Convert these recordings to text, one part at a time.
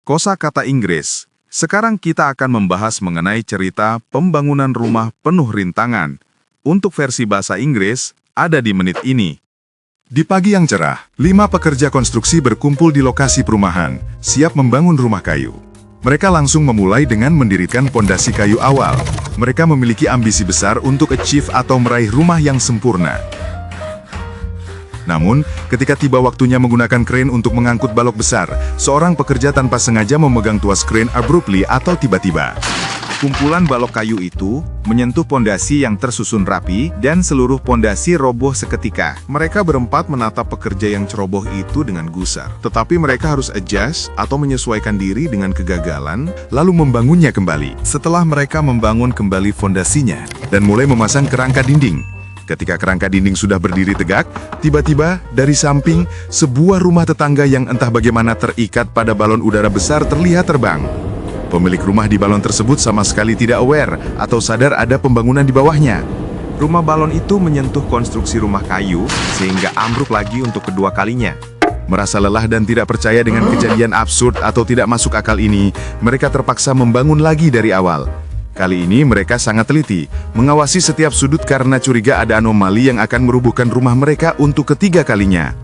Kosakata Inggris. Sekarang kita akan membahas mengenai cerita Pembangunan Rumah Penuh Rintangan. Untuk versi bahasa Inggris, ada di menit ini. Di pagi yang cerah, 5 pekerja konstruksi berkumpul di lokasi perumahan, siap membangun rumah kayu. Mereka langsung memulai dengan mendirikan pondasi kayu awal. Mereka memiliki ambisi besar untuk achieve atau meraih rumah yang sempurna. Namun, ketika tiba waktunya menggunakan kren untuk mengangkut balok besar, seorang pekerja tanpa sengaja memegang tuas kren abruptly atau tiba-tiba. Kumpulan balok kayu itu menyentuh pondasi yang tersusun rapi dan seluruh pondasi roboh seketika. Mereka berempat menatap pekerja yang ceroboh itu dengan gusar. Tetapi mereka harus adjust atau menyesuaikan diri dengan kegagalan, lalu membangunnya kembali. Setelah mereka membangun kembali fondasinya dan mulai memasang kerangka dinding. Ketika kerangka dinding sudah berdiri tegak, tiba-tiba dari samping, sebuah rumah tetangga yang entah bagaimana terikat pada balon udara besar terlihat terbang. Pemilik rumah di balon tersebut sama sekali tidak aware atau sadar ada pembangunan di bawahnya. Rumah balon itu menyentuh konstruksi rumah kayu sehingga ambruk lagi untuk kedua kalinya. Merasa lelah dan tidak percaya dengan kejadian absurd atau tidak masuk akal ini, mereka terpaksa membangun lagi dari awal. Kali ini mereka sangat teliti, mengawasi setiap sudut karena curiga ada anomali yang akan merubuhkan rumah mereka untuk ketiga kalinya.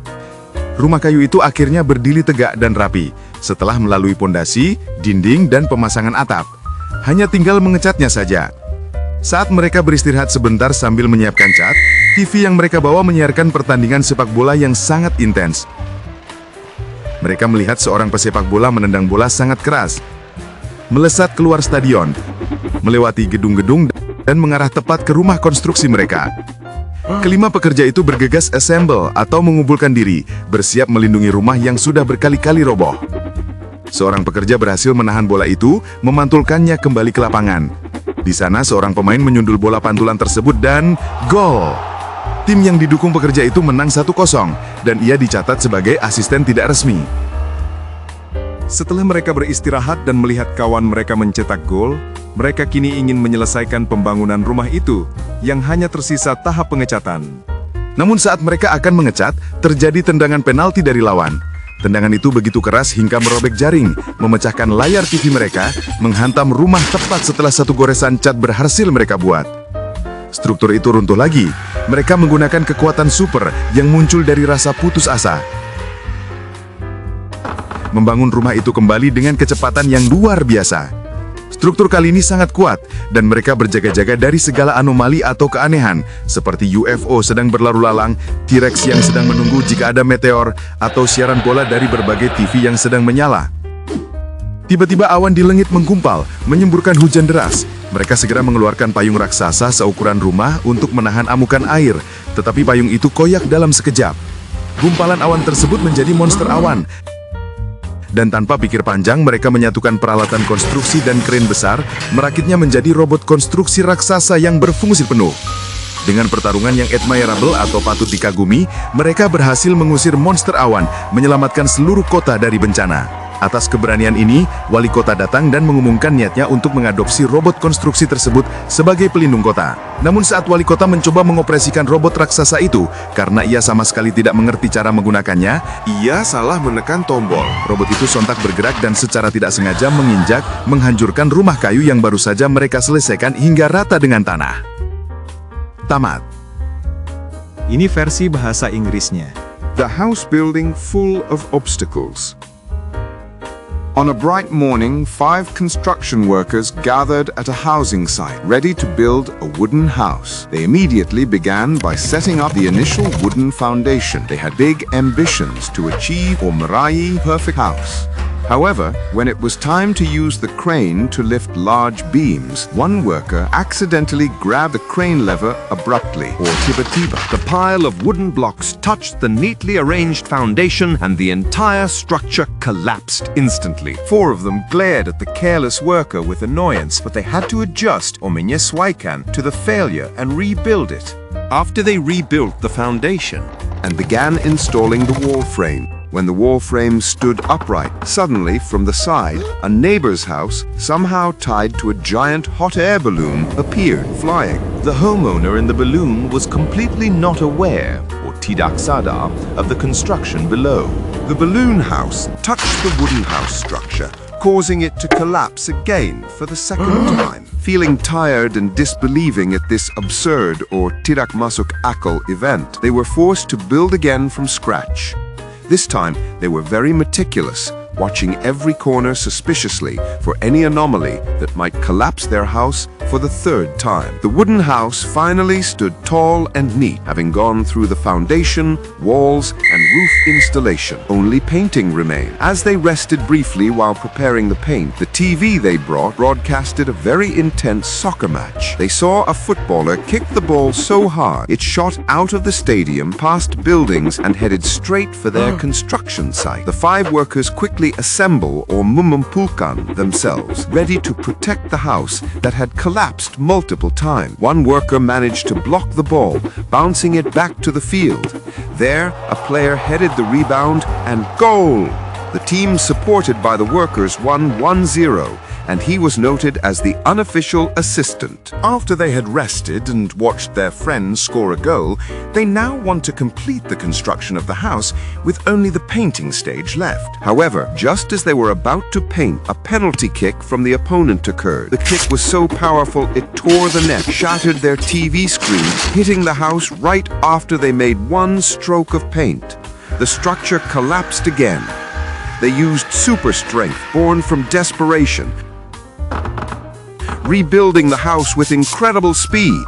Rumah kayu itu akhirnya berdiri tegak dan rapi, setelah melalui pondasi, dinding, dan pemasangan atap. Hanya tinggal mengecatnya saja. Saat mereka beristirahat sebentar sambil menyiapkan cat, TV yang mereka bawa menyiarkan pertandingan sepak bola yang sangat intens. Mereka melihat seorang pesepak bola menendang bola sangat keras, melesat keluar stadion, melewati gedung-gedung dan mengarah tepat ke rumah konstruksi mereka. Kelima pekerja itu bergegas assemble atau mengumpulkan diri, bersiap melindungi rumah yang sudah berkali-kali roboh. Seorang pekerja berhasil menahan bola itu, memantulkannya kembali ke lapangan. Di sana seorang pemain menyundul bola pantulan tersebut dan gol. Tim yang didukung pekerja itu menang 1-0 dan ia dicatat sebagai asisten tidak resmi. Setelah mereka beristirahat dan melihat kawan mereka mencetak gol, mereka kini ingin menyelesaikan pembangunan rumah itu, yang hanya tersisa tahap pengecatan. Namun saat mereka akan mengecat, terjadi tendangan penalti dari lawan. Tendangan itu begitu keras hingga merobek jaring, memecahkan layar TV mereka, menghantam rumah tepat setelah satu goresan cat berhasil mereka buat. Struktur itu runtuh lagi. Mereka menggunakan kekuatan super yang muncul dari rasa putus asa. Membangun rumah itu kembali dengan kecepatan yang luar biasa. Struktur kali ini sangat kuat, dan mereka berjaga-jaga dari segala anomali atau keanehan, seperti UFO sedang berlalu lalang, T-Rex yang sedang menunggu jika ada meteor, atau siaran bola dari berbagai TV yang sedang menyala. Tiba-tiba awan di langit menggumpal, menyemburkan hujan deras. Mereka segera mengeluarkan payung raksasa seukuran rumah untuk menahan amukan air, tetapi payung itu koyak dalam sekejap. Gumpalan awan tersebut menjadi monster awan. Dan tanpa pikir panjang, mereka menyatukan peralatan konstruksi dan kren besar, merakitnya menjadi robot konstruksi raksasa yang berfungsi penuh. Dengan pertarungan yang admirable atau patut dikagumi, mereka berhasil mengusir monster awan, menyelamatkan seluruh kota dari bencana. Atas keberanian ini, wali kota datang dan mengumumkan niatnya untuk mengadopsi robot konstruksi tersebut sebagai pelindung kota. Namun saat wali kota mencoba mengoperasikan robot raksasa itu, karena ia sama sekali tidak mengerti cara menggunakannya, ia salah menekan tombol. Robot itu sontak bergerak dan secara tidak sengaja menginjak, menghancurkan rumah kayu yang baru saja mereka selesaikan hingga rata dengan tanah. Tamat. Ini versi bahasa Inggrisnya. The house building full of obstacles. On a bright morning, 5 construction workers gathered at a housing site, ready to build a wooden house. They immediately began by setting up the initial wooden foundation. They had big ambitions to achieve or meraih perfect house. However, when it was time to use the crane to lift large beams, one worker accidentally grabbed the crane lever abruptly, or tiba-tiba. The pile of wooden blocks touched the neatly arranged foundation and the entire structure collapsed instantly. 4 of them glared at the careless worker with annoyance, but they had to adjust or menyesuaikan to the failure and rebuild it. After they rebuilt the foundation And began installing the wall frame. When the wall frame stood upright, suddenly from the side, a neighbor's house, somehow tied to a giant hot air balloon, appeared, flying. The homeowner in the balloon was completely not aware, or tidak sadar, of the construction below. The balloon house touched the wooden house structure, causing it to collapse again for the second time. Feeling tired and disbelieving at this absurd or tidak masuk akal event, they were forced to build again from scratch. This time, they were very meticulous, watching every corner suspiciously for any anomaly that might collapse their house for the third time. The wooden house finally stood tall and neat, having gone through the foundation, walls, and roof installation. Only painting remained. As they rested briefly while preparing the paint, the TV they brought broadcasted a very intense soccer match. They saw a footballer kick the ball so hard, it shot out of the stadium, past buildings, and headed straight for their construction site. The 5 workers quickly assemble or mengumpulkan themselves, ready to protect the house that had collapsed multiple times. One worker managed to block the ball, bouncing it back to the field. There, a player headed the rebound and goal! The team supported by the workers won 1-0, and he was noted as the unofficial assistant. After they had rested and watched their friends score a goal, they now want to complete the construction of the house with only the painting stage left. However, just as they were about to paint, a penalty kick from the opponent occurred. The kick was so powerful it tore the net, shattered their TV screen, hitting the house right after they made one stroke of paint. The structure collapsed again. They used super strength born from desperation, rebuilding the house with incredible speed.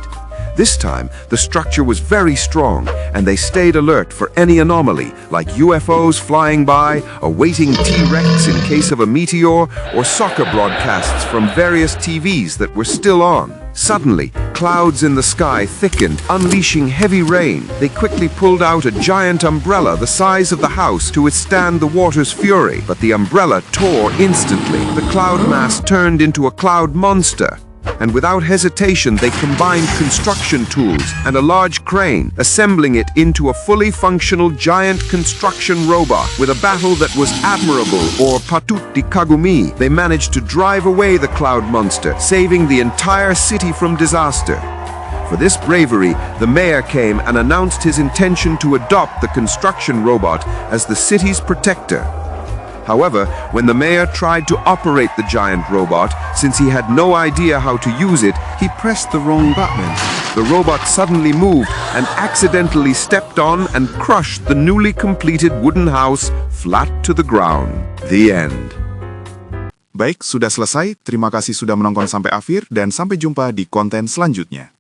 This time, the structure was very strong, and they stayed alert for any anomaly, like UFOs flying by, a waiting T-Rex in case of a meteor, or soccer broadcasts from various TVs that were still on. Suddenly, clouds in the sky thickened, unleashing heavy rain. They quickly pulled out a giant umbrella the size of the house to withstand the water's fury, but the umbrella tore instantly. The cloud mass turned into a cloud monster, and without hesitation they combined construction tools and a large crane, assembling it into a fully functional giant construction robot. With a battle that was admirable, or patut dikagumi, they managed to drive away the cloud monster, saving the entire city from disaster. For this bravery, the mayor came and announced his intention to adopt the construction robot as the city's protector. However, when the mayor tried to operate the giant robot, since he had no idea how to use it, he pressed the wrong button. The robot suddenly moved and accidentally stepped on and crushed the newly completed wooden house flat to the ground. The end. Baik, sudah selesai. Terima kasih sudah menonton sampai akhir dan sampai jumpa di konten selanjutnya.